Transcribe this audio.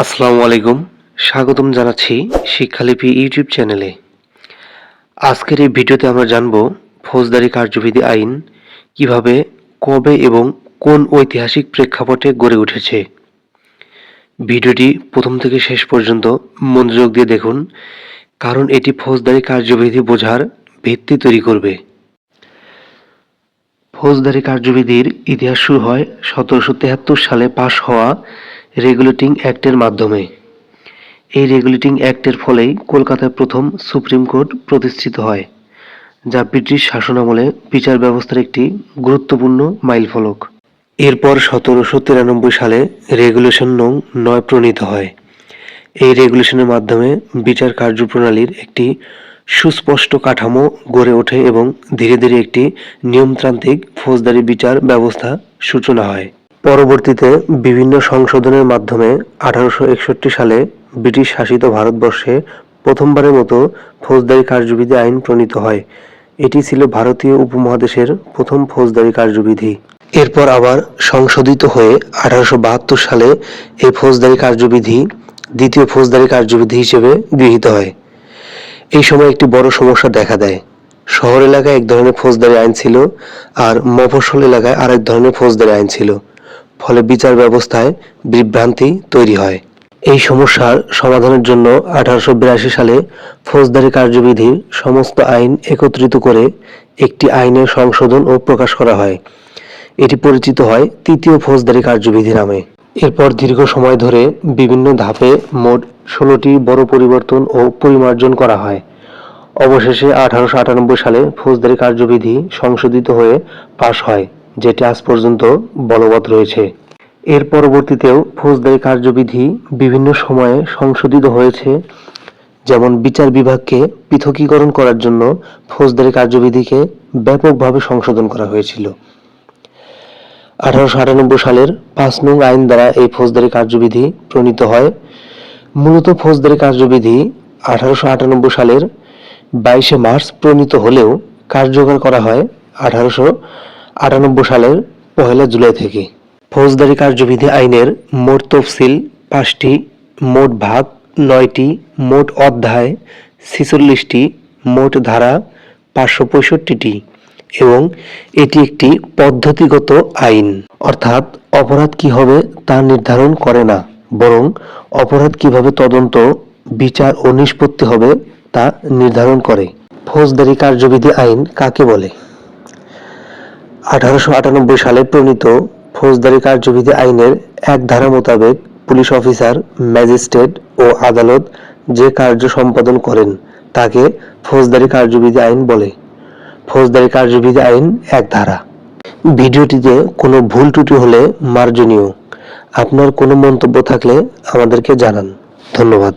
আসসালামু আলাইকুম। স্বাগতম জানাচ্ছি শিক্ষালিপি ইউটিউব চ্যানেলে। আজকের এই ভিডিওতে আমরা জানব ফৌজদারি কার্যবিধি আইন কিভাবে, কবে এবং কোন ঐতিহাসিক প্রেক্ষাপটে গড়ে উঠেছে। ভিডিওটি প্রথম থেকে শেষ পর্যন্ত মনোযোগ দিয়ে দেখুন, কারণ এটি ফৌজদারি কার্যবিধি বোঝার ভিত্তি তৈরি করবে। ফৌজদারি কার্যবিধির ইতিহাস শুরু হয় 1773 সালে পাশ হওয়া রেগুলেটিং অ্যাক্টের মাধ্যমে। এই রেগুলেটিং অ্যাক্টের ফলেই কলকাতায় প্রথম সুপ্রিম কোর্ট প্রতিষ্ঠিত হয়, যা ব্রিটিশ শাসনামলে বিচার ব্যবস্থার একটি গুরুত্বপূর্ণ মাইলফলক। এরপর 1793 সালে রেগুলেশন নং 9 প্রণীত হয়। এই রেগুলেশনের মাধ্যমে বিচার কার্যপ্রণালীর একটি সুস্পষ্ট কাঠামো গড়ে ওঠে এবং ধীরে ধীরে একটি নিয়মতান্ত্রিক ফৌজদারি বিচার ব্যবস্থা সূচনা হয়। পরবর্তীতে বিভিন্ন সংশোধনের মাধ্যমে 1861 সালে ব্রিটিশ শাসিত ভারতবর্ষে প্রথমবারের মতো ফৌজদারি কার্যবিধি আইন প্রণীত হয়। এটি ছিল ভারতীয় উপমহাদেশের প্রথম ফৌজদারি কার্যবিধি। এরপর আবার সংশোধিত হয়ে 1872 সালে এই ফৌজদারি কার্যবিধি দ্বিতীয় ফৌজদারি কার্যবিধি হিসেবে গৃহীত হয়। এই সময় একটি বড় সমস্যা দেখা দেয়। শহর এলাকায় এক ধরনের ফৌজদারি আইন ছিল আর মফস্বল এলাকায় আরেক ধরনের ফৌজদারি আইন ছিল, ফলে বিচার ব্যবস্থায় বিভ্রান্তি তৈরি হয়। এই সমস্যার সমাধানের জন্য 1882 সালে ফৌজদারি কার্যবিধির সমস্ত আইন একত্রিত করে একটি আইনের সংশোধন ও প্রকাশ করা হয়। এটি পরিচিত হয় তৃতীয় ফৌজদারি কার্যবিধি নামে। এরপর দীর্ঘ সময় ধরে বিভিন্ন ধাপে মোট 16টি বড় পরিবর্তন ও পরিমার্জন করা হয়। অবশেষে 1898 সালে ফৌজদারি কার্যবিধি সংশোধিত হয়ে পাশ হয়, যেটি আজ পর্যন্ত বলবৎ রয়েছে। এর পরবর্তীতেও ফৌজদারি কার্যবিধি বিভিন্ন সময়ে সংশোধিত হয়েছে, যেমন বিচার বিভাগকে পৃথকীকরণ করার জন্য ফৌজদারি কার্যবিধিকে ব্যাপকভাবে সংশোধন করা হয়েছিল। 1898 সালের 5 নং আইন দ্বারা এই ফৌজদারি কার্যবিধি প্রণীত হয়। মূলত ফৌজদারি কার্যবিধি 1898 সালের 22 মার্চ প্রণীত হলেও কার্যকর করা হয় 1898 সালের 1 জুলাই থেকে। ফৌজদারি কার্যবিধি আইনের মোট তফসিল 5টি, মোট ভাগ 9টি, মোট অধ্যায় 46টি, মোট ধারা 565টি এবং এটি একটি পদ্ধতিগত আইন, অর্থাৎ অপরাধ কি হবে তা নির্ধারণ করে না, বরং অপরাধ কিভাবে তদন্ত, বিচার ও নিষ্পত্তি হবে তা নির্ধারণ করে। ফৌজদারি কার্যবিধি আইন কাকে বলে? 1898 সালে প্রণীত ফৌজদারি কার্যবিধি আইনের এক ধারা মোতাবেক পুলিশ অফিসার, ম্যাজিস্ট্রেট ও আদালত যে কার্য সম্পাদন করেন তাকে ফৌজদারি কার্যবিধি আইন বলে। ফৌজদারি কার্যবিধি আইন এক ধারা। ভিডিওটিতে কোনো ভুল ত্রুটি হলে মার্জনীয়। আপনার কোনো মন্তব্য থাকলে আমাদেরকে জানান। ধন্যবাদ।